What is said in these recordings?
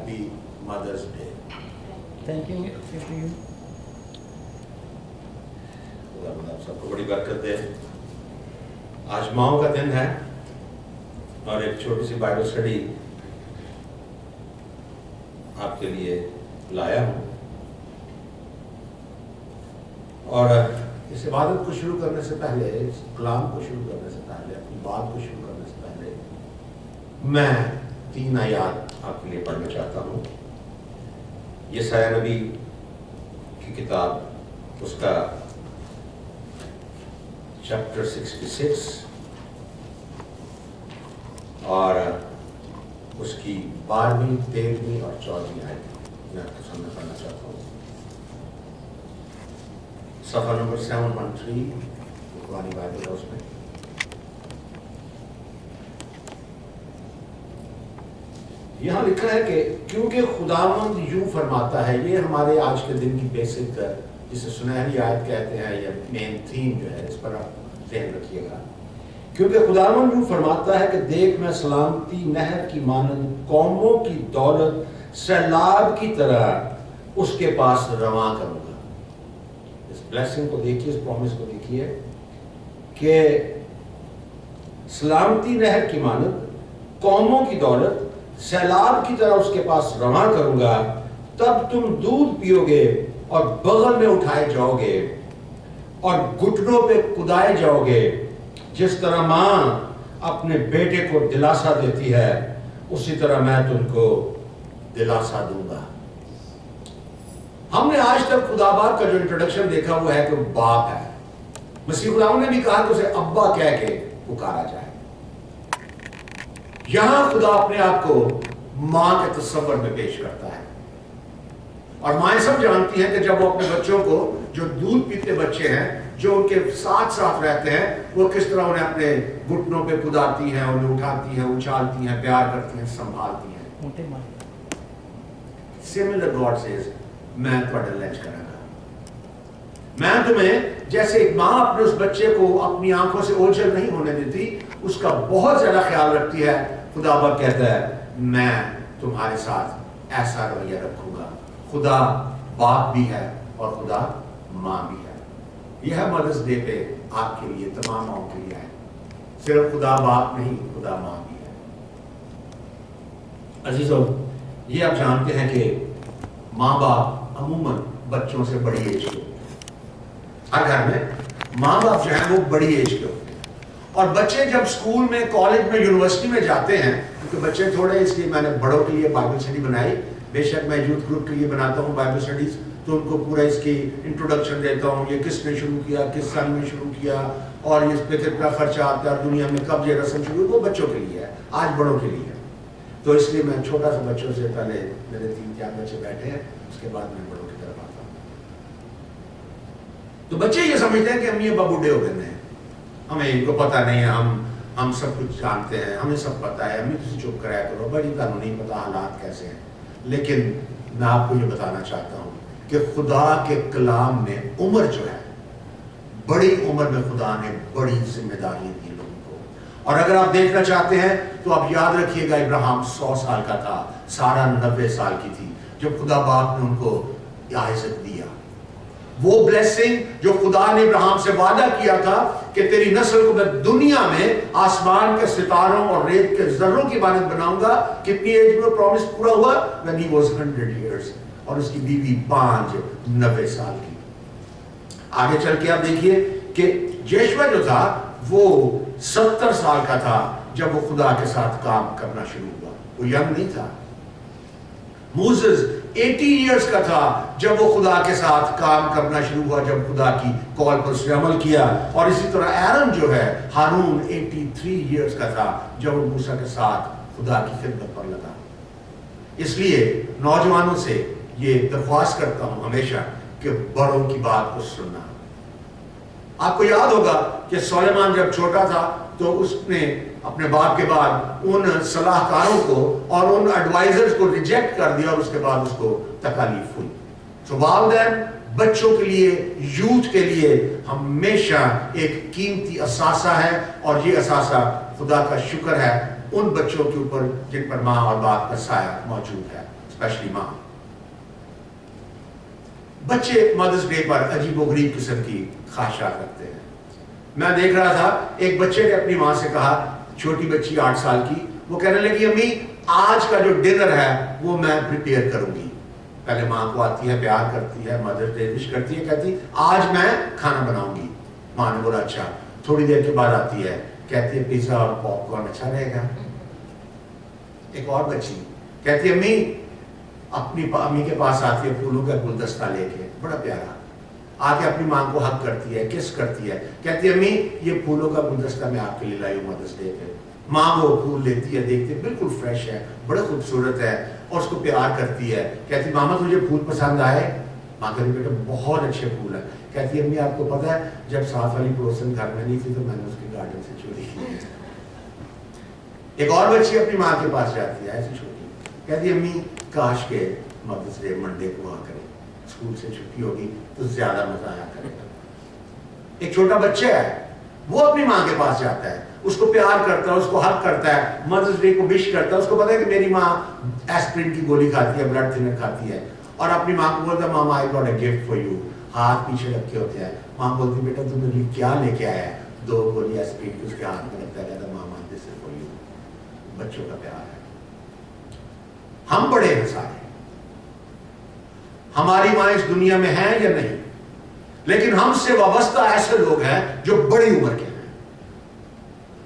Happy Mother's Day. Thank you. खुदा आप सबको बड़ी बरकत दे। आज माओ का दिन है और एक छोटी सी बाइबल स्टडी आपके लिए लाया हूँ। और इस इबादत को शुरू करने से पहले, इस कलाम को शुरू करने से पहले, अपनी बात को शुरू करने से पहले मैं 3 आयत आपके लिए पढ़ना चाहता हूँ। यशायाह नबी की किताब, उसका चैप्टर 66 और उसकी 12वीं, 13वीं और 14वीं आयत मैं आपके सामने पढ़ना चाहता हूँ। सफ़ा नंबर 713 पुरानी बाइबल है उसमें। यहाँ लिखा है कि क्योंकि खुदावंद यूं फरमाता है, ये हमारे आज के दिन की बेसिक, जिसे सुनहरी आयत कहते हैं, या मेन थीम जो है, इस पर आप ध्यान रखिएगा। क्योंकि खुदावंद यूं फरमाता है कि देख मैं सलामती नहर की मानंद कौमों की दौलत सैलाब की तरह उसके पास रवां करूंगा। इस ब्लेसिंग को देखिए, इस प्रॉमिस को देखिए कि सलामती नहर की मानंद कौमों की दौलत सैलाब की तरह उसके पास रवां करूंगा। तब तुम दूध पियोगे और बगल में उठाए जाओगे और घुटनों पे कुदाए जाओगे। जिस तरह मां अपने बेटे को दिलासा देती है, उसी तरह मैं तुमको दिलासा दूंगा। हमने आज तक खुदाबाद का जो इंट्रोडक्शन देखा हुआ है कि वो बाप है। मसीह खुदावंद ने भी कहा कि उसे अब्बा कह के पुकारा जाए। यहां खुदा अपने आप को मां के तस्वर में पेश करता है। और माएं सब जानती हैं कि जब वो अपने बच्चों को, जो दूध पीते बच्चे हैं, जो उनके साथ साथ रहते हैं, वो किस तरह उन्हें अपने घुटनों पे कुदाती हैं, उन्हें उठाती हैं, उछालती हैं, प्यार करती हैं, संभालती हैं। सिमिलर गॉड सेज, मैं तुम्हारा लंच करांगा। मैं तुम्हें, जैसे एक मां अपने उस बच्चे को अपनी आंखों से ओझल नहीं होने देती, उसका बहुत ज्यादा ख्याल रखती है, खुदा बाप कहता है मैं तुम्हारे साथ ऐसा रवैया रखूंगा। खुदा बाप भी है और खुदा मां भी है। यह मदर्स डे पे आपके लिए, तमाम माओं के लिए है। सिर्फ खुदा बाप नहीं, खुदा मां भी है। अजीजों, ये आप जानते हैं कि माँ बाप अमूमन बच्चों से बड़ी एज के, हर घर में माँ बाप जो है वो बड़ी एज के होते हैं। और बच्चे जब स्कूल में, कॉलेज में, यूनिवर्सिटी में जाते हैं, क्योंकि बच्चे थोड़े, इसलिए मैंने बड़ों के लिए बाइबल स्टडी बनाई। बेशक मैं यूथ ग्रुप के लिए बनाता हूँ बाइबल स्टडीज, तो उनको पूरा इसकी इंट्रोडक्शन देता हूँ, ये किसने शुरू किया, किस साल में शुरू किया, और इस पे कितना खर्चा आता है, दुनिया में कब ये रस्म शुरू, वो बच्चों के लिए है, आज बड़ों के लिए है। तो इसलिए मैं छोटा सा बच्चों से, पहले मेरे 3-4 बच्चे बैठे हैं, उसके बाद मैं बड़ों की तरफ आता हूँ। तो बच्चे ये समझते हैं कि हम ये बूढ़े हो गए हैं, हमें इनको पता नहीं है, हम सब कुछ जानते हैं, हमें सब पता है, हमें तुझे चुप कराया करो, बड़ी कानून नहीं पता हालात कैसे हैं। लेकिन मैं आपको ये बताना चाहता हूँ कि खुदा के कलाम में उम्र जो है, बड़ी उम्र में खुदा ने बड़ी जिम्मेदारी दी लोगों को। और अगर आप देखना चाहते हैं तो आप याद रखिएगा, इब्राहिम 100 साल का था, सारा 90 साल की थी जब खुदा बाप ने उनको इजाजत दिया। वो ब्लेसिंग जो खुदा ने इब्राहिम से वादा किया था कि तेरी नस्ल को मैं दुनिया में आसमान के सितारों और रेत के जर्रों की मानद बनाऊंगा। कितनी एज में प्रॉमिस पूरा हुआ? When he was 100 years, और उसकी बीवी 90 साल की। आगे चल के आप देखिए कि यहोशू जो था वो 70 साल का था जब वो खुदा के साथ काम करना शुरू हुआ, वो यंग नहीं था। मूसेस 80 इयर्स का था जब वो खुदा के साथ काम करना शुरू हुआ, जब खुदा की कॉल पर उसने अमल किया। और इसी तरह एरन जो है, हारून 83 इयर्स का था जब वो मूसा के साथ खुदा की खिदमत पर लगा। इसलिए नौजवानों से ये दरख्वास्त करता हूं हमेशा कि बड़ों की बात को सुनना। आपको याद होगा कि सुलेमान जब छोटा था तो उसने अपने बाप के बाद उन सलाहकारों को और उन एडवाइजर्स को रिजेक्ट कर दिया, और उसके बाद उसको तकलीफ हुई। तो वालिदैन बच्चों के लिए, यूथ के लिए हमेशा एक कीमती असासा है, और ये असासा खुदा का शुक्र है उन बच्चों के ऊपर जिन पर माँ और बाप का साया मौजूद है। स्पेशली माँ। बच्चे मदर्स डे पर अजीबोगरीब किस्म की ख्वाहिशात रखते हैं। मैं देख रहा था एक बच्चे ने अपनी माँ से कहा, छोटी बच्ची 8 साल की, वो कहने लगी अम्मी आज का जो डिनर है वो मैं प्रिपेयर करूंगी। पहले माँ को आती है, प्यार करती है, मदर्स डे विश करती है, कहती आज मैं खाना बनाऊंगी। माँ ने बोला अच्छा। थोड़ी देर के बाद आती है, कहती है पिज्जा और पॉपकॉर्न अच्छा रहेगा। एक और बच्ची कहती है अम्मी, अपनी अम्मी के पास आती है फूलों का गुलदस्ता लेके, बड़ा प्यारा, आके अपनी माँ को हक करती है, किस करती है, कहती है अम्मी ये फूलों का गुलदस्ता मैं आपके लिए लाई हूँ मदर्स डे पे। माँ वो फूल लेती है, देखती है बिल्कुल फ्रेश है, बड़ा खूबसूरत है, और उसको प्यार करती है, कहती मामा तुझे फूल पसंद आए? माँ कहती बेटा बहुत अच्छे फूल है। कहती है अम्मी आपको पता है जब साथ वाली पड़ोसन घर में नहीं थी तो मैंने उसके गार्डन से चोरी की। एक और बच्ची अपनी माँ के पास जाती है ऐसी छोटी, कहती है अम्मी काश के मदर्स डे मंडे को वहां करें, स्कूल से छुट्टी होगी तो ज्यादा मजा आया करेगा। एक छोटा बच्चा है वो अपनी माँ के पास जाता है, उसको प्यार करता है, उसको हक करता है, मदर्स डे को विश करता है, उसको पता है कि मेरी माँ एस्प्रिन की गोली खाती है, ब्लड थिनर खाती है, और अपनी माँ को बोलता है mama I got a gift for you, हाथ पीछे रखे होते हैं। माँ बोलती बेटा तू मेरे लिए क्या लेके आया है? 2 गोली एस्प्रिन की उसके हाथ में रखता है, कहता मामा दिस इज फॉर यू। बच्चों का प्यार है। हम बड़े हैं सारे, हमारी माँ इस दुनिया में है या नहीं, लेकिन हमसे वाबस्ता ऐसे लोग हैं जो बड़ी उम्र के हैं।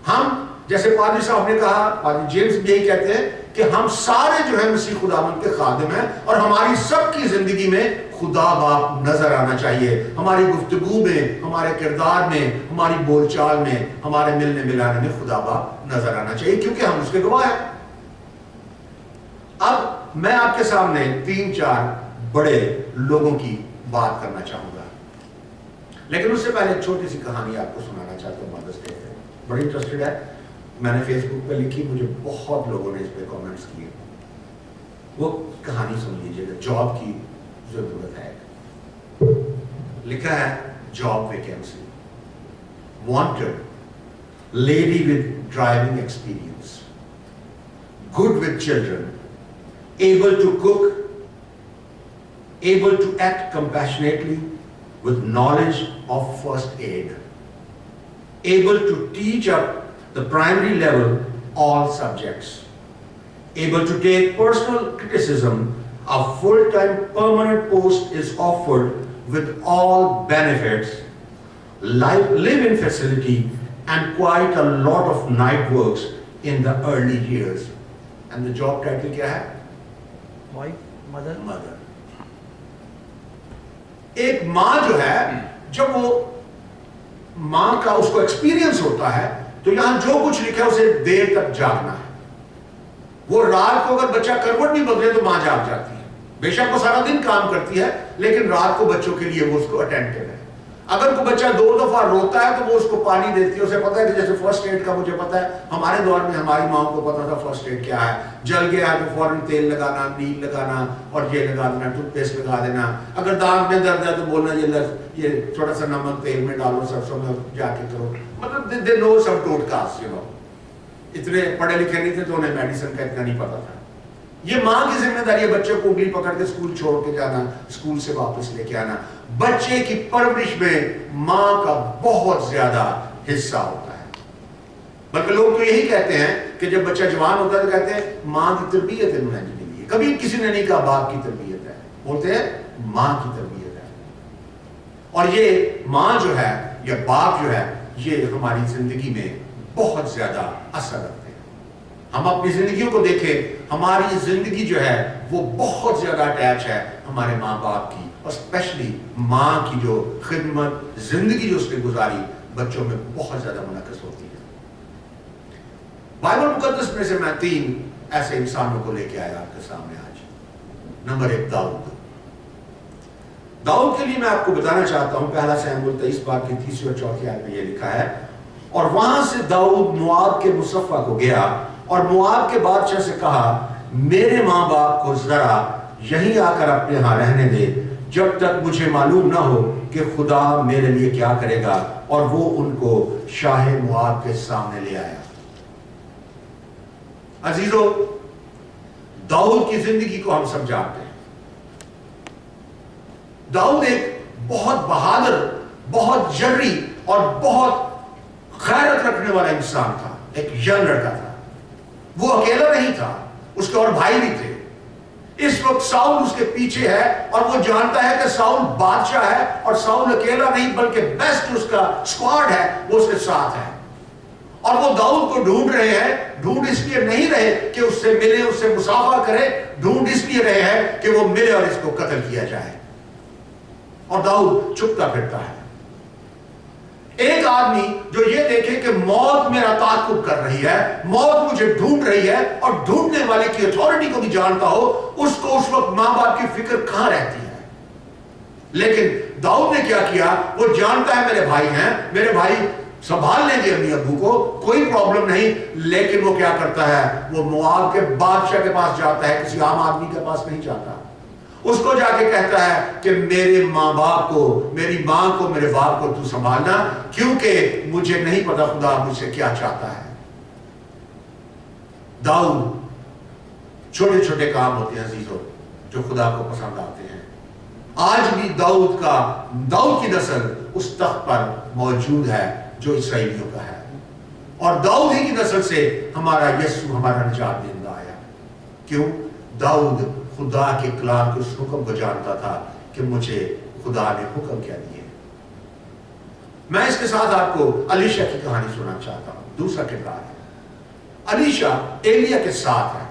हम जैसे पादरी साहब ने कहा, पादरी जेम्स भी यही कहते हैं कि हम सारे जो है मसीह खुदावंद के खादिम हैं, और हमारी सबकी जिंदगी में खुदा बाप नजर आना चाहिए। हमारी गुफ्तगू में, हमारे किरदार में, हमारी बोलचाल में, हमारे मिलने मिलाने में खुदा बाप नजर आना चाहिए, क्योंकि हम उसके गवाह हैं। अब मैं आपके सामने 3-4 बड़े लोगों की बात करना चाहूंगा, लेकिन उससे पहले एक छोटी सी कहानी आपको सुनाना चाहता हूँ मदर्स डे पे। बड़ी इंटरेस्टेड है, मैंने फेसबुक पे लिखी, मुझे बहुत लोगों ने इस पे कमेंट्स किए। वो कहानी सुन लीजिएगा, जॉब की जरूरत है। लिखा है job vacancy, wanted lady with driving experience, good with children, able to cook, able to act compassionately with knowledge of first aid, able to teach up the primary level all subjects, able to take personal criticism. A full-time permanent post is offered with all benefits, live-in facility, and quite a lot of night works in the early years. And the job title क्या है? Mother. एक माँ जो है, जब वो माँ का उसको एक्सपीरियंस होता है तो यहां जो कुछ लिखा है उसे देर तक जागना है। वो रात को अगर बच्चा करवट नहीं बदले तो माँ जाग जाती है। बेशक वो सारा दिन काम करती है, लेकिन रात को बच्चों के लिए वो उसको अटेंटिव है। अगर कोई बच्चा 2 दफा रोता है तो वो उसको पानी देती है। उसे पता है कि जैसे फर्स्ट एड का मुझे पता है, हमारे दौर में हमारी माओ को पता था फर्स्ट एड क्या है। जल गया तो फौरन तेल लगाना, नील लगाना और ये लगा देना, टूथपेस्ट लगा देना। अगर दांत में दर्द है तो बोलना ये थोड़ा सा नमक तेल में डालो, सरसों में जाके करो। मतलब दे नो सम टोटकास, यू नो। इतने पढ़े लिखे नहीं थे तो उन्हें मेडिसिन का इतना नहीं पता था। ये माँ की जिम्मेदारी है बच्चों को उंगली पकड़ के स्कूल छोड़ के जाना, स्कूल से वापस लेके आना। बच्चे की परवरिश में माँ का बहुत ज्यादा हिस्सा होता है। बल्कि लोग तो यही कहते हैं कि जब बच्चा जवान होता है तो कहते हैं माँ की तरबियत इन्होंने मिली है। कभी किसी ने नहीं कहा बाप की तरबियत है, बोलते हैं माँ की तरबियत है। और ये माँ जो है या बाप जो है, ये हमारी जिंदगी में बहुत ज्यादा असर रखते हैं। हम अपनी जिंदगियों को देखें, हमारी जिंदगी जो है वो बहुत ज्यादा अटैच है हमारे माँ बाप की, और स्पेशली माँ की जो खिदमत, जिंदगी जो उसने गुजारी, बच्चों में बहुत ज्यादा मुनक़्क़िस होती है। बाइबल मुक़द्दस में से मैं 3 ऐसे इंसानों को लेके आया आपके सामने आज। नंबर 1 दाऊद। दाऊद के लिए मैं आपको बताना चाहता हूं, पहला शमूएल 23 बाब की 3 और 4 आयत में यह लिखा है, और वहां से दाऊद मोआब के मुसफ़ा को गया और मोआब के बादशाह से कहा, मेरे माँ बाप को जरा यहीं आकर अपने यहाँ रहने दे, जब तक मुझे मालूम ना हो कि खुदा मेरे लिए क्या करेगा। और वो उनको शाह मोआब के सामने ले आया। अजीजों, दाऊद की जिंदगी को हम सब जानते हैं। दाऊद एक बहुत बहादुर, बहुत जर्री और बहुत गैरत रखने वाला इंसान था, एक यंग लड़का था। वो अकेला नहीं था, उसके और भाई भी थे। इस वक्त साउल उसके पीछे है और वो जानता है कि साउल बादशाह है और साउल अकेला नहीं बल्कि बेस्ट उसका स्क्वाड है वो उसके साथ है। और वो दाऊद को ढूंढ रहे हैं। ढूंढ इसलिए नहीं रहे कि उससे मिले, उससे मुसाफा करे, ढूंढ इसलिए रहे हैं कि वो मिले और इसको कत्ल किया जाए। और दाऊद छुपता फिरता है। एक आदमी जो ये देखे कि मौत मेरा ताक़ुब कर रही है, मौत मुझे ढूंढ रही है और ढूंढने वाले की अथॉरिटी को भी जानता हो, उसको उस वक्त मां बाप की फिक्र कहां रहती है। लेकिन दाऊद ने क्या किया, वो जानता है मेरे भाई हैं, मेरे भाई संभाल लेंगे अम्मी अब्बू को, कोई प्रॉब्लम नहीं। लेकिन वो क्या करता है, वो मोआब के बादशाह के पास जाता है, किसी आम आदमी के पास नहीं जाता। उसको जाके कहता है कि मेरे माँ बाप को, मेरी माँ को, मेरे बाप को तू संभालना, क्योंकि मुझे नहीं पता खुदा मुझसे क्या चाहता है। दाऊद, छोटे छोटे काम होते हैं अजीजों जो खुदा को पसंद आते हैं। आज भी दाऊद की नस्ल उस तख्त पर मौजूद है जो इसराइलियों का है। और दाऊद ही की नस्ल से हमारा यीशु, हमारा निजात देंदा आया। क्यों? दाऊद खुदा के कलाम के उस हुक्म को जानता था कि मुझे खुदा ने हुक्म क्या दिए। मैं इसके साथ आपको अलीशा की कहानी सुनाना चाहता हूं। दूसरा किरदार है अलीशा, एलिया के साथ है।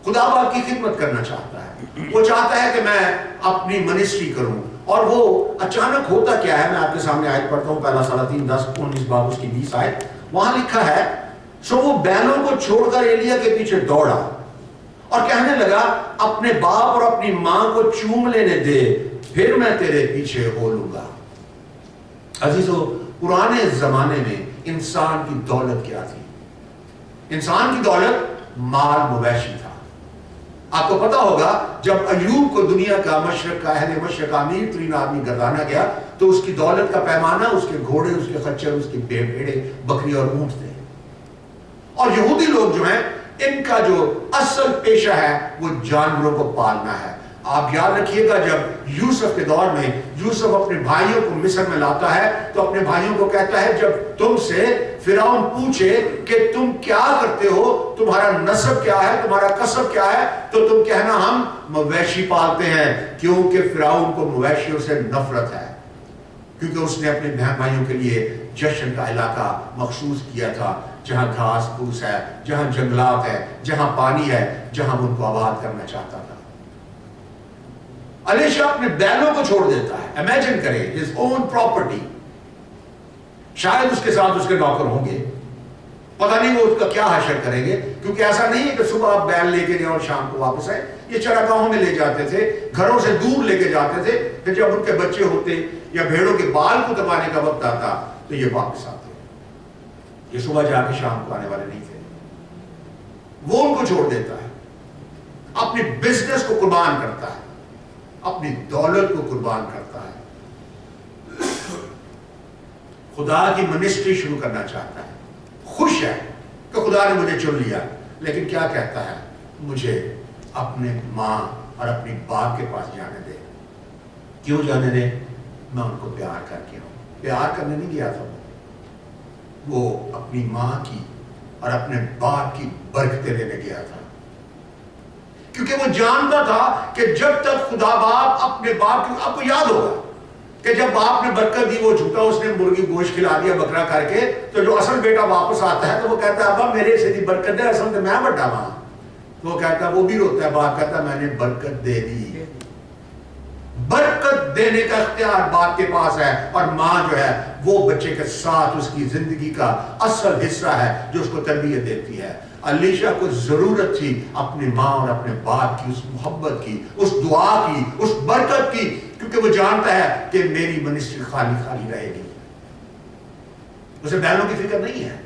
खुदा बाप की खिदमत करना चाहता है। वो चाहता है कि मैं अपनी मिनिस्ट्री करूं। और वो अचानक होता क्या है, मैं आपके सामने आयत पढ़ता हूं, पहला साला 3:10-19 बाब उसकी 20 आयत। वहां लिखा है, सो वो बैलों को छोड़कर एलिया के पीछे दौड़ा और कहने लगा, अपने बाप और अपनी मां को चूम लेने दे, फिर मैं तेरे पीछे हो लूंगा। अजीजों, पुराने जमाने में इंसान की दौलत क्या थी? इंसान की दौलत माल मवेशी था। आपको पता होगा, जब अयूब को दुनिया का अहले मशरक अमीर तरीन आदमी गर्दाना गया, तो उसकी दौलत का पैमाना उसके घोड़े, उसके खच्चर, उसके भेड़े, बकरी और ऊंट थे। और यहूदी लोग जो हैं, इनका जो असल पेशा है वो जानवरों को पालना है। आप याद रखिएगा, जब यूसुफ के दौर में यूसुफ अपने भाइयों को मिस्र में लाता है, तो अपने भाइयों को कहता है, जब तुमसे फिरौन पूछे कि तुम क्या करते हो, तुम्हारा नस्ब क्या है, तुम्हारा कसब क्या है, तो तुम कहना हम मवेशी पालते हैं, क्योंकि फिरौन को मवेशियों से नफरत है। क्योंकि उसने अपने बहन भाइयों के लिए जश्न का इलाका मखसूस किया था, जहां घास फूस है, जहां जंगलात है, जहां पानी है, जहां उनको आबाद करना चाहता था। अलीशा अपने बैलों को छोड़ देता है। इमेजिन करें, हिज ओन प्रॉपर्टी। शायद उसके साथ उसके नौकर होंगे, पता नहीं वो उसका क्या हशर करेंगे, क्योंकि ऐसा नहीं है कि सुबह आप बैल लेके गए और शाम को वापस आए। ये चरागाहों में ले जाते थे, घरों से दूर लेके जाते थे, फिर जब उनके बच्चे होते या भेड़ों के बाल को दबाने का वक्त आता तो ये वापस आते। ये सुबह जाके शाम को आने वाले नहीं थे। वो उनको छोड़ देता है, अपनी बिजनेस को कुर्बान करता है, अपनी दौलत को कुर्बान करता है, खुदा की मिनिस्ट्री शुरू करना चाहता है। खुश है कि खुदा ने मुझे चुन लिया, लेकिन क्या कहता है, मुझे अपने मां और अपनी बाप के पास जाने दे। क्यों जाने दे? मैं उनको प्यार करके हूं। प्यार करने नहीं गया था वो अपनी मां की और अपने बाप की बरकतें लेने गया था। क्योंकि वो जानता था कि जब तक खुदा बाप अपने बाप की, आपको याद होगा कि जब बाप ने बरकत दी, वो झूठा उसने मुर्गी गोश्त खिला दिया बकरा करके, तो जो असल बेटा वापस आता है तो वो कहता है, अब्बा मेरे से दी बरकत है, असल तो मैं बड़ा वहां। तो वो कहता है, वो भी रोता है, बाप कहता है मैंने बरकत दे दी। बरकत देने का इख्तियार बाप के पास है, और मां जो है वो बच्चे के साथ उसकी जिंदगी का असल हिस्सा है जो उसको तरबियत देती है। अलीशा को जरूरत थी अपनी मां और अपने बाप की उस मोहब्बत की, उस दुआ की, उस बरकत की, क्योंकि वो जानता है कि मेरी मिनिस्ट्री खाली खाली रहेगी। उसे बैलों की फिक्र नहीं है,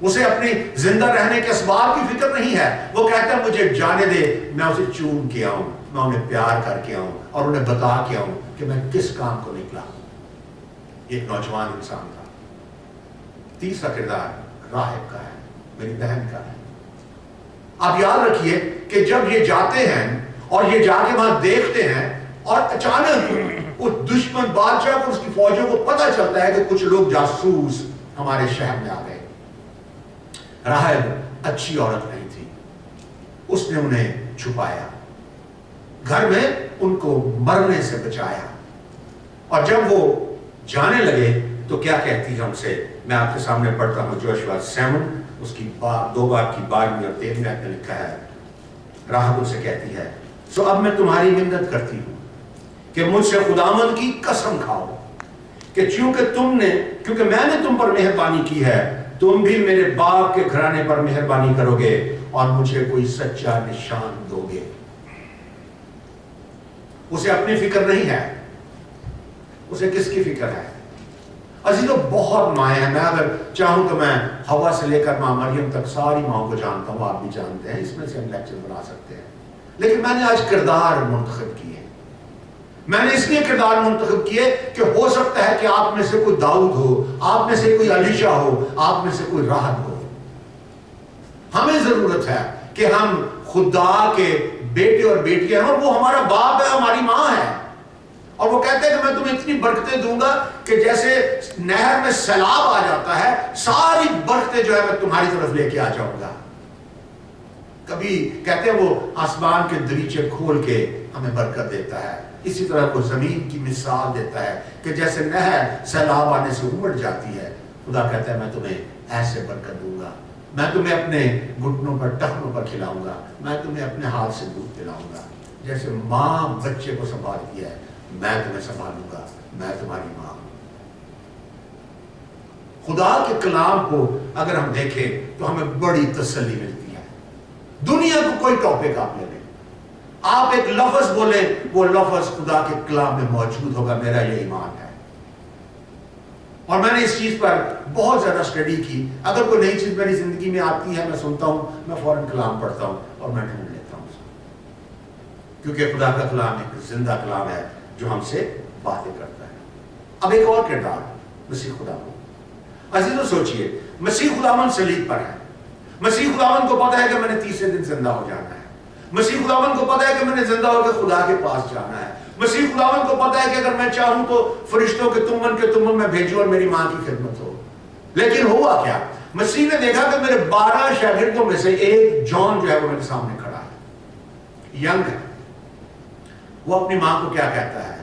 उसे अपनी जिंदा रहने के असबाब की फिक्र नहीं है। वो कहता है मुझे जाने दे, मैं उसे चूम के आऊं, मैं उन्हें प्यार करके आऊं और उन्हें बता के आऊं कि मैं किस काम को निकला। एक नौजवान इंसान था। तीसरा किरदार राहिब का है, मेरी बहन का है। آپ یاد رکھیے کہ جب یہ جاتے ہیں اور یہ جا کے وہاں دیکھتے ہیں اور اچانک اس دشمن بادشاہ کو اس کی فوجوں کو پتہ چلتا ہے کہ کچھ لوگ جاسوس ہمارے شہر میں آ گئے. راہب اچھی عورت نہیں تھی, اس نے انہیں چھپایا, گھر میں ان کو مرنے سے بچایا. اور جب وہ جانے لگے تو کیا کہتی ہے ہم سے, میں آپ کے سامنے پڑھتا ہوں جوشوا 7 اس کی 2 باب کی 12 اور 13 میں لکھا ہے. راہب ان سے کہتی ہے, سو اب میں تمہاری منت کرتی ہوں کہ مجھ سے خداوند کی قسم کھاؤ کہ کیونکہ میں نے تم پر مہربانی کی ہے, تم بھی میرے باپ کے گھرانے پر مہربانی کرو گے اور مجھے کوئی سچا نشان دو گے. اسے اپنی فکر نہیں ہے, اسے کس کی فکر ہے؟ عزیزوں بہت مائیں ہیں. میں اگر چاہوں تو میں حوا سے لے کر ماں مریم تک ساری ماؤں کو جانتا ہوں, آپ بھی جانتے ہیں, اس میں سے ہم لیکچر بنا سکتے ہیں. لیکن میں نے آج کردار منتخب کیے. میں نے اس لیے کردار منتخب کیے کہ ہو سکتا ہے کہ آپ میں سے کوئی داؤد ہو, آپ میں سے کوئی علیشا ہو, آپ میں سے کوئی راحت ہو. ہمیں ضرورت ہے کہ ہم خدا کے بیٹے اور بیٹیاں ہیں, اور وہ ہمارا باپ ہے, ہماری ماں ہے. اور وہ کہتے ہیں کہ میں تمہیں اتنی برکتیں دوں گا کہ جیسے نہر میں سیلاب آ جاتا ہے, ساری برکتیں جو ہے میں تمہاری طرف لے کے آ جاؤں گا. کبھی کہتے ہیں وہ آسمان کے دریچے کھول کے ہمیں برکت دیتا ہے, اسی طرح وہ زمین کی مثال دیتا ہے کہ جیسے نہر سیلاب آنے سے امڑ جاتی ہے, خدا کہتا ہے میں تمہیں ایسے برکت دوں گا, میں تمہیں اپنے گھٹنوں پر ٹخنوں پر کھلاؤں گا, میں تمہیں اپنے ہاتھ سے دودھ پلاؤں گا. جیسے ماں بچے کو سنبھالتی ہے, میں تمہیں سنبھالوں گا, میں تمہاری ماں ہوں. خدا کے کلام کو اگر ہم دیکھیں تو ہمیں بڑی تسلی ملتی ہے. دنیا کو کوئی ٹاپک آپ لے لیں, آپ ایک لفظ بولیں, وہ لفظ خدا کے کلام میں موجود ہوگا. میرا یہ ایمان ہے, اور میں نے اس چیز پر بہت زیادہ اسٹڈی کی. اگر کوئی نئی چیز میری زندگی میں آتی ہے, میں سنتا ہوں, میں فوراً کلام پڑھتا ہوں اور میں ڈھونڈ لیتا ہوں, کیونکہ خدا کا کلام ایک زندہ کلام ہے جو ہم سے باتیں کرتا ہے. اب ایک اور کردار, مسیح خداوند. عزیزو سوچئے, مسیح خداوند صلیب پر ہے. مسیح خداوند کو پتا ہے کہ میں نے تیسرے دن زندہ ہو جانا ہے. مسیح خداوند کو پتا ہے کہ میں نے زندہ ہو کے خدا کے پاس جانا ہے. مسیح خداوند کو پتا ہے کہ اگر میں چاہوں تو فرشتوں کے تمن میں بھیجوں اور میری ماں کی خدمت ہو. لیکن ہوا کیا؟ مسیح نے دیکھا کہ میرے 12 شاگردوں میں سے ایک جان جو ہے وہ میرے سامنے کھڑا ہے, ینگ ہے. وہ اپنی ماں کو کیا کہتا ہے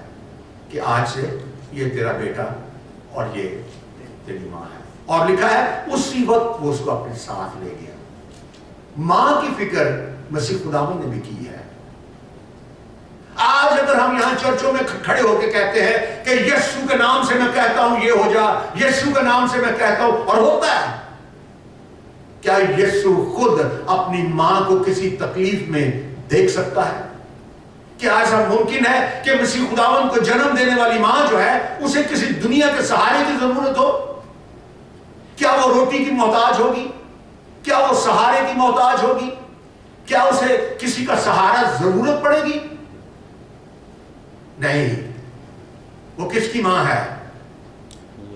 کہ آج سے یہ تیرا بیٹا اور یہ تیری ماں ہے. اور لکھا ہے اسی وقت وہ اس کو اپنے ساتھ لے گیا. ماں کی فکر مسیح خداوند نے بھی کی ہے. آج اگر ہم یہاں چرچوں میں کھڑے ہو کے کہتے ہیں کہ یسوع کے نام سے میں کہتا ہوں یہ ہو جا, یسوع کے نام سے میں کہتا ہوں, اور ہوتا ہے. کیا یسوع خود اپنی ماں کو کسی تکلیف میں دیکھ سکتا ہے؟ کیا ایسا ممکن ہے کہ مسیح خداوند کو جنم دینے والی ماں جو ہے اسے کسی دنیا کے سہارے کی ضرورت ہو؟ کیا وہ روٹی کی محتاج ہوگی؟ کیا وہ سہارے کی محتاج ہوگی؟ کیا اسے کسی کا سہارا ضرورت پڑے گی؟ نہیں. وہ کس کی ماں ہے؟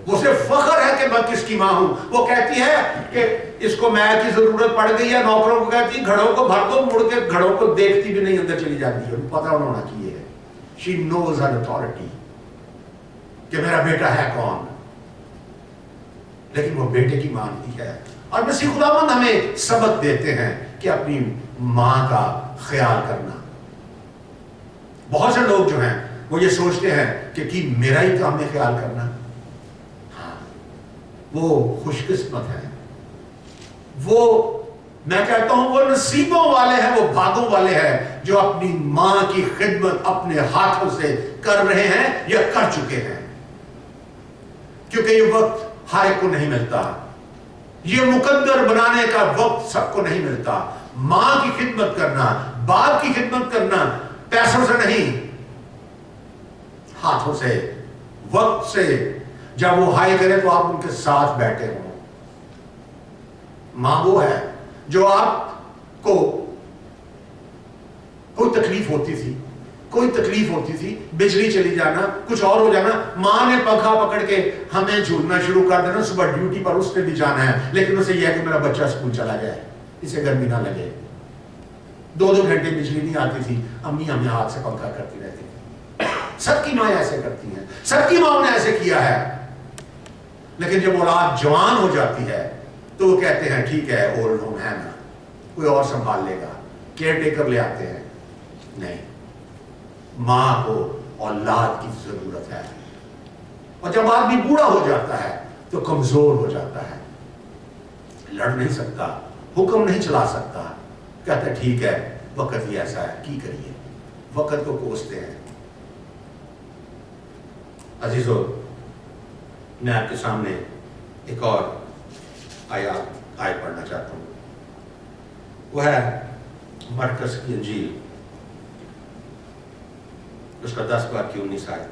اسے فخر ہے کہ میں کس کی ماں ہوں. وہ کہتی ہے کہ اس کو میں کی ضرورت پڑ گئی ہے, نوکروں کو کہتی ہے گھڑوں کو بھر دو, مڑ کے گھڑوں کو دیکھتی بھی نہیں, اندر چلی جاتی ہے. پتہ ہونا چاہیے, she knows her authority کہ میرا بیٹا ہے کون. لیکن وہ بیٹے کی مانتی ہے. اور مسیح خداوند ہمیں سبق دیتے ہیں کہ اپنی ماں کا خیال کرنا. بہت سے لوگ جو ہیں وہ یہ سوچتے ہیں کہ میرا ہی کام ہے خیال کرنا. ہاں, وہ خوش قسمت ہے, وہ میں کہتا ہوں وہ نصیبوں والے ہیں, وہ بھاگوں والے ہیں جو اپنی ماں کی خدمت اپنے ہاتھوں سے کر رہے ہیں یا کر چکے ہیں. کیونکہ یہ وقت ہر ایک کو نہیں ملتا, یہ مقدر بنانے کا وقت سب کو نہیں ملتا. ماں کی خدمت کرنا, باپ کی خدمت کرنا پیسوں سے نہیں, ہاتھوں سے, وقت سے. جب وہ ہائے کرے تو آپ ان کے ساتھ بیٹھے ہوں. ماں وہ ہے جو آپ کو کوئی تکلیف ہوتی تھی, بجلی چلی جانا, کچھ اور ہو جانا, ماں نے پنکھا پکڑ کے ہمیں جھولنا شروع کر دینا. صبح ڈیوٹی پر اس نے بھی جانا ہے, لیکن اسے یہ ہے کہ میرا بچہ اسکول چلا جائے, اسے گرمی نہ لگے. 2-2 घंटे बिजली नहीं आती थी, अम्मी हमें हाथ से पंखा करती रहती थी। सबकी माँ ऐसे करती हैं, सबकी माँ ने ऐसे किया है। लेकिन जब औलाद जवान हो जाती है तो वो कहते हैं ठीक है ओल्ड होम है ना, कोई और संभाल लेगा, केयर टेकर ले आते हैं। नहीं, माँ को औलाद की जरूरत है। और जब आदमी बूढ़ा हो जाता है तो कमजोर हो जाता है, लड़ नहीं सकता, हुक्म नहीं चला सकता, कहता है ठीक है वक्त ही ऐसा है, की करिए, वक्त को कोसते हैं। अजीजों, मैं आपके सामने एक और आयत पढ़ना चाहता हूं। वो है मरकस की इंजील, उसका 10-19 आयत।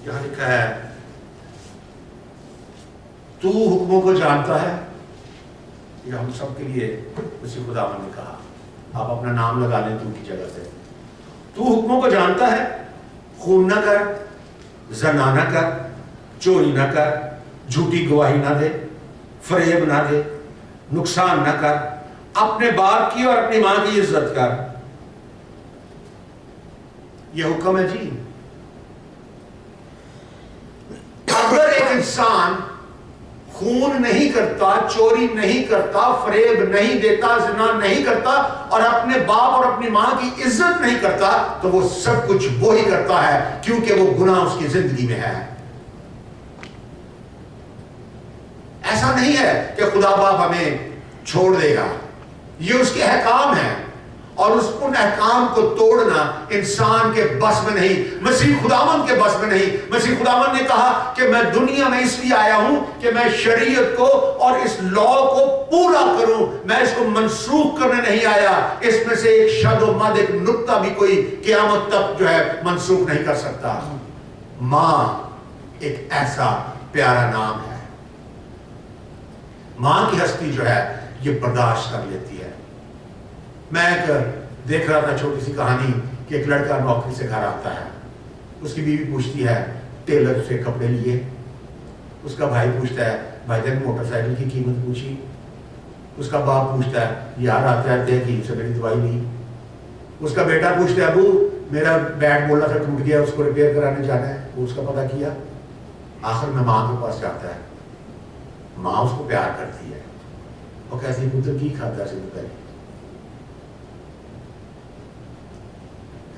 यहां लिखा है, तू हुक्मों को जानता है। ये हम सब के लिए उसी खुदावन ने कहा, आप अपना नाम लगा लें तू की जगह से। तू हुक्मों को जानता है, खून न कर, ज़ना न कर, चोरी न कर, झूठी गवाही न दे, फरेब न दे, नुकसान न कर, अपने बाप की और अपनी मां की इज्जत कर। यह हुक्म है जी। अगर एक इंसान खून नहीं करता, चोरी नहीं करता, फरेब नहीं देता, ज़िना नहीं करता और अपने बाप और अपनी मां की इज्जत नहीं करता, तो वो सब कुछ वो ही करता है, क्योंकि वो गुनाह उसकी जिंदगी में है। ऐसा नहीं है कि खुदा बाप हमें छोड़ देगा, ये उसके अहकाम है और उन अहकाम को तोड़ना इंसान के बस में नहीं, मसीह खुदावंद के बस में नहीं। मसीह खुदावंद ने कहा कि मैं दुनिया में इसलिए आया हूं कि मैं शरीयत को और इस लॉ को पूरा करूं, मैं इसको मनसूख करने नहीं आया। इसमें से एक शब्द और मद, एक नुक्ता भी कोई क़यामत तक जो है मनसूख नहीं कर सकता। मां एक ऐसा प्यारा नाम है, मां की हस्ती जो है ये बर्दाश्त कर लेती है। मैं एक देख रहा था छोटी सी कहानी कि एक लड़का नौकरी से घर आता है, उसकी बीवी पूछती है टेलर से कपड़े लिए, उसका भाई पूछता है भाईजान मोटरसाइकिल की कीमत पूछी, उसका बाप पूछता है यार आते आते कि से मेरी दवाई ली, उसका बेटा पूछता है अबू मेरा बैट बोला था टूट गया, उसको रिपेयर कराने जाना है, वो उसका पता किया। आखिर में माँ के पास जाता है, माँ उसको प्यार करती है और कहती है पुत्र की खाता से पहले।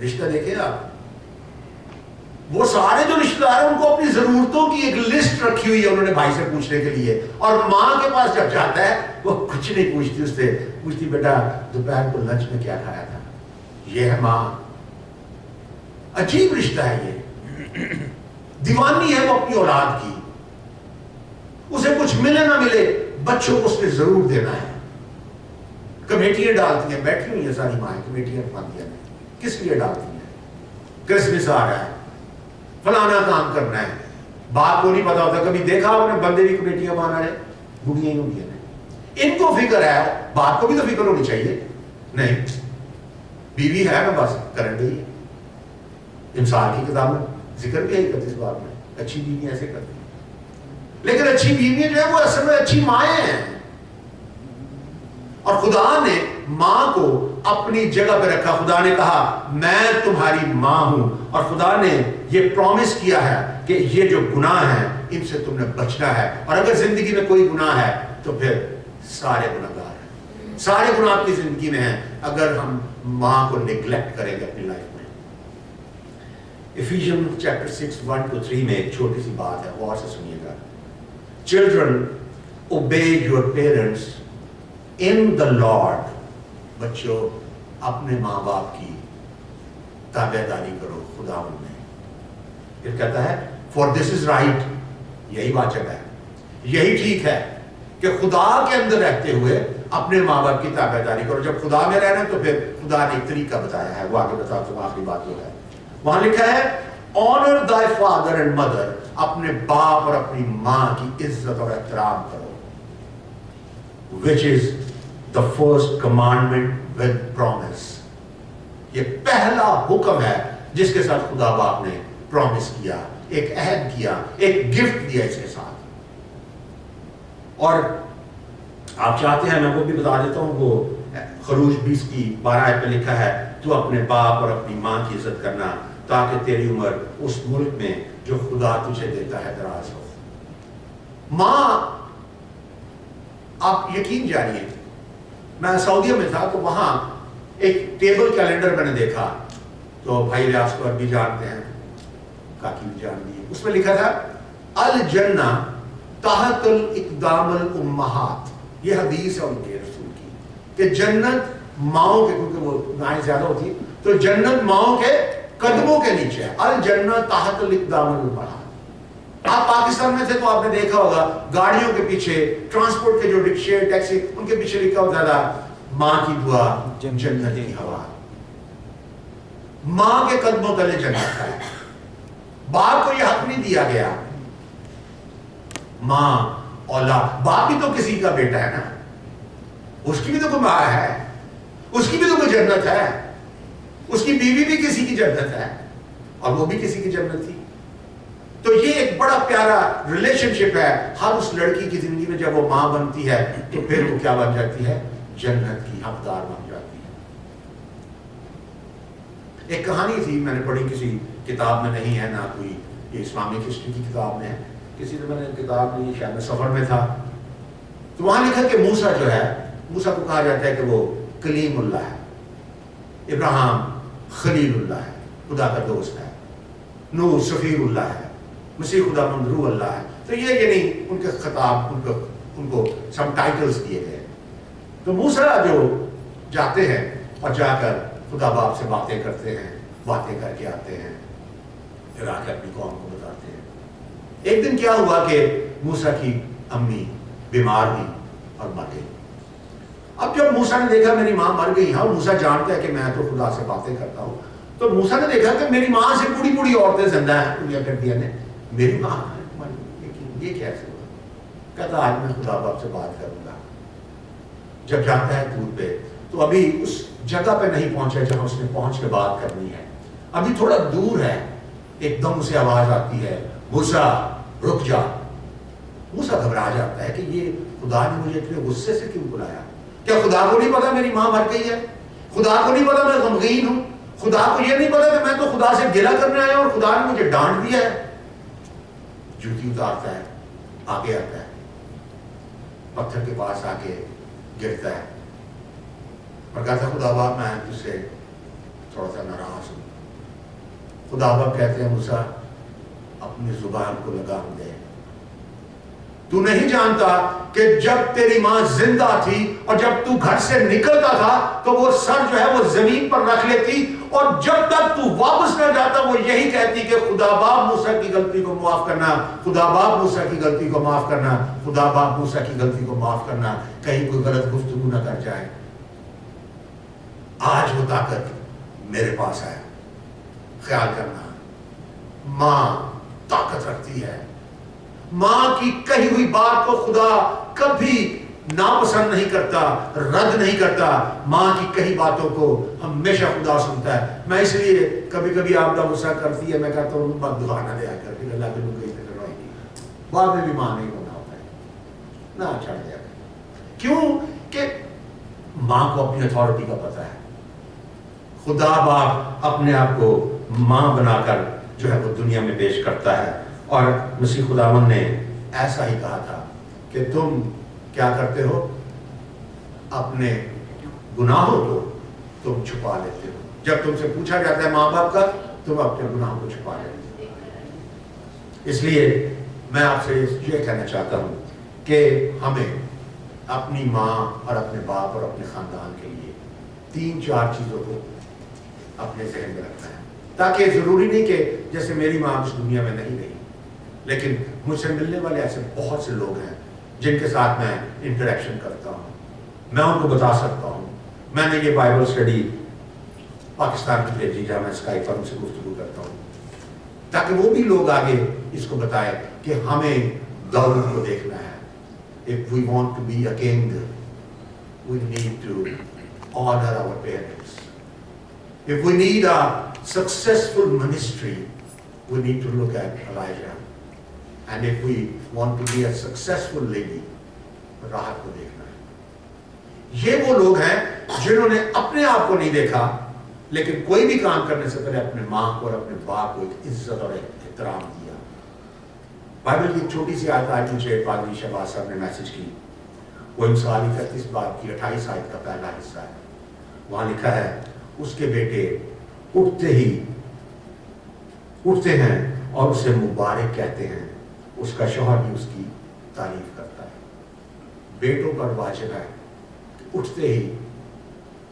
रिश्ता देखे आप, वो सारे जो रिश्तेदार हैं उनको अपनी जरूरतों की एक लिस्ट रखी हुई है उन्होंने भाई से पूछने के लिए, और माँ के पास जब जाता है वो कुछ नहीं पूछती उससे, पूछती बेटा दोपहर को लंच में क्या खाया था। ये है माँ। अजीब रिश्ता है ये, दीवानी है वो अपनी औलाद की, उसे कुछ मिले ना मिले बच्चों को उसने जरूर देना है। कमेटियां डालती हैं, बैठी हुई है सारी माएँ कमेटियां बांधिया में, किस लिए डालती हैं? क्रिसमस आ रहा है, फलाना काम करना है, बाप को नहीं पता होता। कभी देखा आपने बंदे भी कमेटियां बना रहे, बुढ़िया ही होंगी ने, इनको फिक्र है, बाप को भी तो फिक्र होनी चाहिए। नहीं, बीवी है ना बस करंट ही है। इंसान की किताब में जिक्र भी है 31 बार में, अच्छी बीवी ऐसे करती है। लेकिन अच्छी बीवी जो है वो असल में अच्छी माएँ हैं, और खुदा ने मां को अपनी जगह पर रखा। खुदा ने कहा मैं तुम्हारी मां हूं, और खुदा ने ये प्रॉमिस किया है कि ये जो गुनाह है इनसे तुमने बचना है। और अगर जिंदगी में कोई गुनाह है तो फिर सारे गुनाहगार हैं, सारे गुनाह आपकी जिंदगी में हैं अगर हम मां को निग्लेक्ट करेंगे अपनी लाइफ में। इफिशियंस चैप्टर 6:1-3 में एक छोटी सी बात है, गौर से सुनिएगा। चिल्ड्रन ओबे your parents in the Lord. बच्चों अपने माँ बाप की ताबेदारी करो खुदावंद में। फिर कहता है फॉर दिस इज राइट, यही वाजब है, यही ठीक है कि खुदा के अंदर रहते हुए अपने माँ बाप की ताबेदारी करो। जब खुदा में रहना तो फिर खुदा ने एक तरीका बताया है, वो आगे बताओ तो आखिरी बात वो है। वहां लिखा है honour thy father and mother, अपने बाप और अपनी माँ की इज्जत और एहतराम करो। Which is the first commandment with promise. ये पहला हुक्म है जिसके साथ खुदा बाप ने प्रॉमिस किया, एक अहद किया, एक गिफ्ट दिया इसके साथ। और आप चाहते हैं, मैं वो भी बता देता हूँ, वो खरूज 20 की 12 आयत में लिखा है, तू अपने बाप और अपनी माँ की इज्जत करना ताकि तेरी उम्र उस मुल्क में जो खुदा तुझे देता है दराज हो। माँ, आप यकीन जानिए, मैं सऊदीया में था तो वहां एक टेबल कैलेंडर मैंने देखा, तो भाई रियाज को अरबी जानते हैं, काकी भी जानती है, उसमें लिखा था अल जन्ना ताहतुल इकदामुल उम्महात। ये हदीस है उनके रसूल की कि जन्नत माओ के, क्योंकि वो गायें ज्यादा होती है, तो जन्नत माओ के कदमों के नीचे है। अल जन्नत ताहतुल इकदामुल उम्महात। आप पाकिस्तान में थे तो आपने देखा होगा गाड़ियों के पीछे, ट्रांसपोर्ट के जो रिक्शे टैक्सी, उनके पीछे लिखा होता था माँ की दुआ जन्नत की हवा। माँ के कदमों तले जन्नत है। बाप को यह हक नहीं दिया गया। माँ औलाद, बाप भी तो किसी का बेटा है ना, उसकी भी तो कोई माँ है, उसकी भी तो कोई जन्नत है, उसकी बीवी भी किसी की जन्नत है और वो भी किसी की जन्नत थी। तो ये एक बड़ा प्यारा रिलेशनशिप है हर उस लड़की की जिंदगी में। जब वो मां बनती है तो फिर वो क्या बन जाती है? जन्नत की हकदार बन जाती है। एक कहानी थी, मैंने पढ़ी, किसी किताब में नहीं है, ना कोई ये इस्लामिक हिस्ट्री की किताब में है, किसी ने, मैंने किताब नहीं, शायद मैं सफर में था, तो वहां लिखा कि मूसा जो है, मूसा को कहा जाता है कि वो कलीमुल्लाह है, इब्राहिम खलीलुल्लाह है, खुदा का दोस्त है, नूह सफीरुल्लाह है, मसीह खुदा मंदरू अल्लाह है। तो ये नहीं उनके खिताब, उनको सब टाइटल्स दिए गए। तो मूसा जो जाते हैं और जाकर खुदा बाप से बातें करते हैं, बातें करके आते हैं, फिर आकर अपनी कौम को बताते हैं। एक दिन क्या हुआ कि मूसा की अम्मी बीमार हुई और मर गई। अब जब मूसा ने देखा मेरी माँ मर गई, हाँ मूसा जानता है कि मैं तो खुदा से बातें करता हूँ, तो मूसा ने देखा कि मेरी माँ से बूढ़ी बूढ़ी औरतें जिंदा हैं दुनिया कर दिया ने, मेरी माँ ये कैसे हुआ? कहता आज मैं खुदा बाप से बात करूंगा। जब जाता है दूर पे, तो अभी उस जगह पे नहीं पहुंचा जहां उसने पहुंच के बात करनी है, अभी थोड़ा दूर है। एकदम से आवाज आती है, मूसा रुक जा। मूसा घबरा जाता है कि ये खुदा ने मुझे इतने गुस्से से क्यों बुलाया? क्या खुदा को नहीं पता मेरी माँ मर गई है? खुदा को नहीं पता मैं गमगीन हूं? खुदा को यह नहीं पता कि मैं तो खुदा से गिला करने आया और खुदा ने मुझे डांट दिया है? जूती उतारता है, आगे आता है, पत्थर के पास आके गिरता है और कहता है खुदा बाप मैं तुझसे थोड़ा सा नाराज हूं। खुदा बाप कहते हैं मूसा अपनी जुबान को लगाम दे। तू नहीं जानता कि जब तेरी मां जिंदा थी और जब तू घर से निकलता था तो वो सर जो है वो जमीन पर रख लेती और जब तक तू वापस न जाता वो यही कहती कि खुदा बाप मूसा की गलती को माफ करना, खुदा बाप मूसा की गलती को माफ करना, खुदा बाप मूसा की गलती को माफ करना, कहीं कोई गलत गुफ्तगू न कर जाए। आज वो ताकत मेरे पास है। ख्याल करना, मां ताकत रखती है। मां की कही हुई बात को खुदा कभी नापसंद नहीं करता, रद्द नहीं करता। मां की कही बातों को हमेशा खुदा सुनता है। मैं इसलिए कभी कभी आपदा गुस्सा करती है, मैं कहता हूँ बददुआ ना दिया कर, फिर अल्लाह के लोग करवाएंगे। बाद में भी मां नहीं होना होता है ना, छड़ दिया कर। क्यों कि मां को अपनी अथॉरिटी का पता है। खुदा बाप अपने आप को मां बनाकर जो है वो दुनिया में पेश करता है। और मसीह खुदावन ने ऐसा ही कहा था कि तुम क्या करते हो, अपने गुनाहों को तुम छुपा लेते हो। जब तुमसे पूछा जाता है माँ बाप का, तुम अपने गुनाहों को छुपा लेते हो। इसलिए मैं आपसे ये कहना चाहता हूँ कि हमें अपनी माँ और अपने बाप और अपने खानदान के लिए 3-4 चीजों को अपने जहन में रखना है, ताकि जरूरी नहीं कि जैसे मेरी माँ इस दुनिया में नहीं रही, लेकिन मुझसे मिलने वाले ऐसे बहुत से लोग हैं जिनके साथ मैं इंटरेक्शन करता हूँ, मैं उनको बता सकता हूँ। मैंने ये बाइबल स्टडी पाकिस्तान की भेजी जहाँ मैं स्काई पर उनसे गुफ्तगू करता हूँ, ताकि वो भी लोग आगे इसको बताएं कि हमें दाऊद को देखना है। If we want to be a king, we need to honor our parents. If we need a successful ministry, we need to look at Elijah. And if we want to be a successful lady, राहत को देखना है। ये वो लोग हैं जिन्होंने अपने आप को नहीं देखा, लेकिन कोई भी काम करने से पहले अपने माँ को और अपने बाप को एक इज्जत और एहतराम दिया। बाइबल की एक छोटी सी आयत आज मुझे पादरी शहबाज साहब ने मैसेज की, वो इमसाल 31 बाब की 28 आयत का पहला हिस्सा है। वहां लिखा है, उसके बेटे उठते हैं और उसे मुबारक कहते हैं, उसका शौहर भी उसकी तारीफ करता है। बेटों पर वाजिब है उठते ही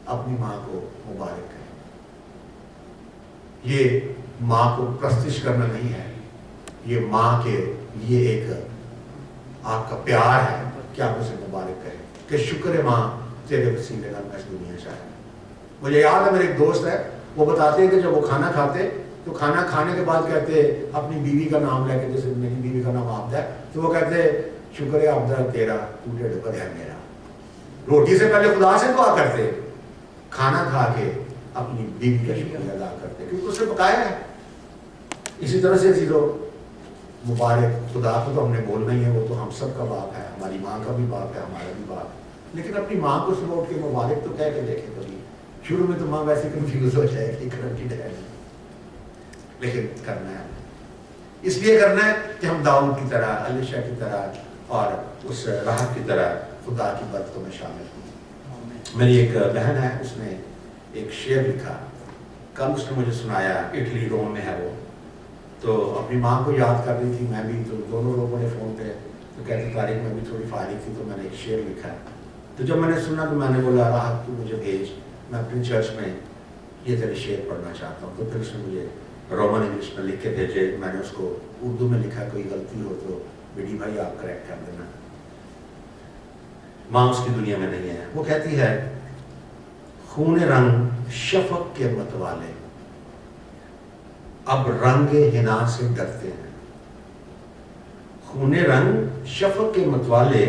अपनी माँ को मुबारक करें। ये माँ को प्रस्तिश करना नहीं है, ये माँ के लिए एक आपका प्यार है कि आप उसे मुबारक करें कि शुक्र है माँ तेरे वसीले का मैं इस दुनिया से आया। मुझे याद है, मेरे एक दोस्त है, वो बताते हैं कि जब वो खाना खाते तो खाना खाने के बाद कहते अपनी बीवी का नाम लेके, जैसे मेरी बीवी का नाम आबदा है, तो वो कहते शुक्र है आबदा तेरा, तू ढिड पर है मेरा। रोटी से पहले खुदा से दुआ करते, खाना खा के अपनी बीवी का शुक्रिया अदा करते, क्योंकि उसने पकाया है। इसी तरह से जीरो मुबारक, खुदा को तो हमने बोलना ही है, वो तो हम सब का बाप है, हमारी माँ का भी बाप है, हमारा भी बाप है, लेकिन अपनी माँ को सुबह उठ के मुबारक तो कह के देखे कभी। शुरू में तो माँ वैसे कंफ्यूज हो जाएगी, करंटी डैडी, लेकिन करना है, इसलिए करना है कि हम दाऊद की तरह, अलीशा की तरह और उस राहत की तरह खुदा की बरकतों में शामिल हूँ। मेरी एक बहन है, उसने एक शेर लिखा, कल उसने मुझे सुनाया, इटली रोम में है वो, तो अपनी माँ को याद कर रही थी, मैं भी, तो दोनों लोग बड़े फ़ोन पे, तो कहते तारीख में भी थोड़ी फारिग थी, तो मैंने एक शेर लिखा। तो जब मैंने सुना तो मैंने बोला राहत तू मुझे भेज, मैं अपनी चर्च में ये तेरे शेर पढ़ना चाहता हूँ। तो फिर उसने मुझे रोमन इंग्लिश में लिख के भेजे, मैंने उसको उर्दू में लिखा, कोई गलती हो तो बेटी भाई आप करेक्ट कर देना। माँ उसकी दुनिया में नहीं है। वो कहती है, खून रंग शफक के मतवाले अब रंगे हिना से डरते हैं। खूने रंग शफक के मतवाले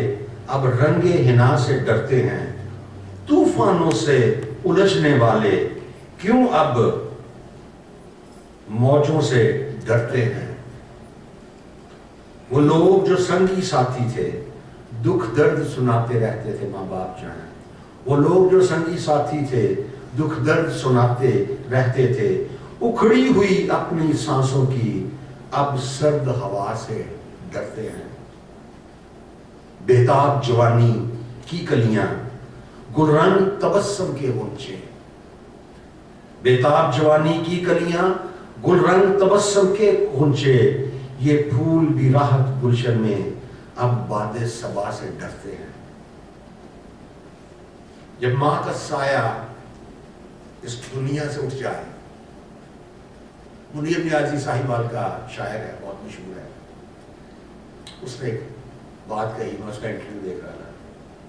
अब रंगे हिना से डरते हैं। तूफानों से उलझने वाले क्यों अब मौजों से डरते हैं। वो लोग जो संगी साथी थे, दुख दर्द सुनाते रहते थे, माँ बाप जाने, वो लोग जो संगी साथी थे, दुख दर्द सुनाते रहते थे, उखड़ी हुई अपनी सांसों की अब सर्द हवा से डरते हैं। बेताब जवानी की कलियां गुलरंग तबस्सुम के गुंचे, बेताब जवानी की कलियां गुलरंग तबस्सुम के गुंचे, ये फूल भी राहत गुलशन में अब बादे सबा से डरते हैं। जब मां का साया इस दुनिया से उठ जाए, मुनीर नियाजी साहिबाल का शायर है, बहुत मशहूर है, उसने एक बात कही, मैं उसका इंटरव्यू देख रहा था,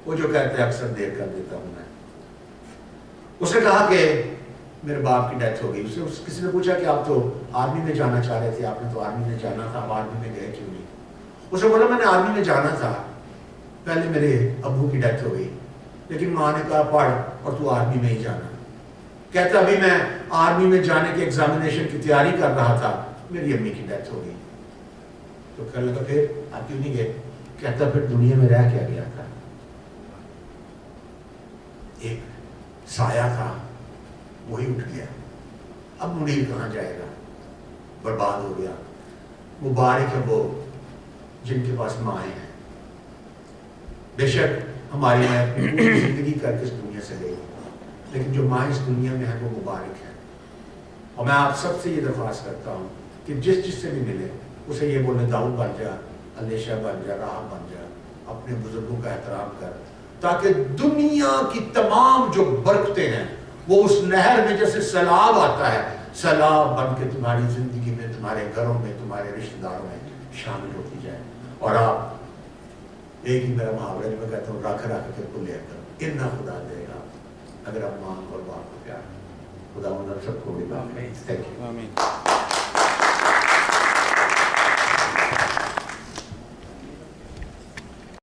वो जो कहते हैं अक्सर देर कर देता हूं मैं। उसने कहा कि मेरे बाप की डेथ हो गई। उससे किसी ने पूछा कि आप तो आर्मी में जाना चाह रहे थे, आपने तो आर्मी में जाना था, आप आर्मी में गए क्यों नहीं? उसने बोला मैंने आर्मी में जाना था, पहले मेरे अब्बू की डेथ हो गई, लेकिन माँ ने कहा पढ़ और तू आर्मी में ही जाना। कहता अभी मैं आर्मी में जाने के एग्जामिनेशन की तैयारी कर रहा था, मेरी अम्मी की डेथ हो गई। तो कहने लगा फिर आप क्यों नहीं गए? कहता फिर दुनिया में रह क्या गया था, एक साया था वही उठ गया, अब मुनीर कहाँ जाएगा, बर्बाद हो गया। मुबारक है वो जिनके पास माएँ हैं। बेशक हमारी माँ अपनी पूरी जिंदगी करके इस दुनिया से गई, लेकिन जो माँ इस दुनिया में है वो मुबारक है। और मैं आप सबसे ये दरख्वास्त करता हूँ कि जिससे भी मिले उसे ये बोले दाऊद बन जा, अलीशा बन जा, राह बन जा, अपने बुजुर्गों का एहतराम कर, ताकि दुनिया की तमाम जो बरकतें हैं वो उस नहर में जैसे सैलाब आता है, सैलाब बन के तुम्हारी जिंदगी में, तुम्हारे घरों में, तुम्हारे रिश्तेदारों में शामिल होती जाए। और आप एक ही मेरा मुहावरा में कहता हूँ, रख रख के पुलिया करो, इतना खुदा देगा अगर आप माँ और बाप को प्यार। खुदा उन सबको भी। Thank you.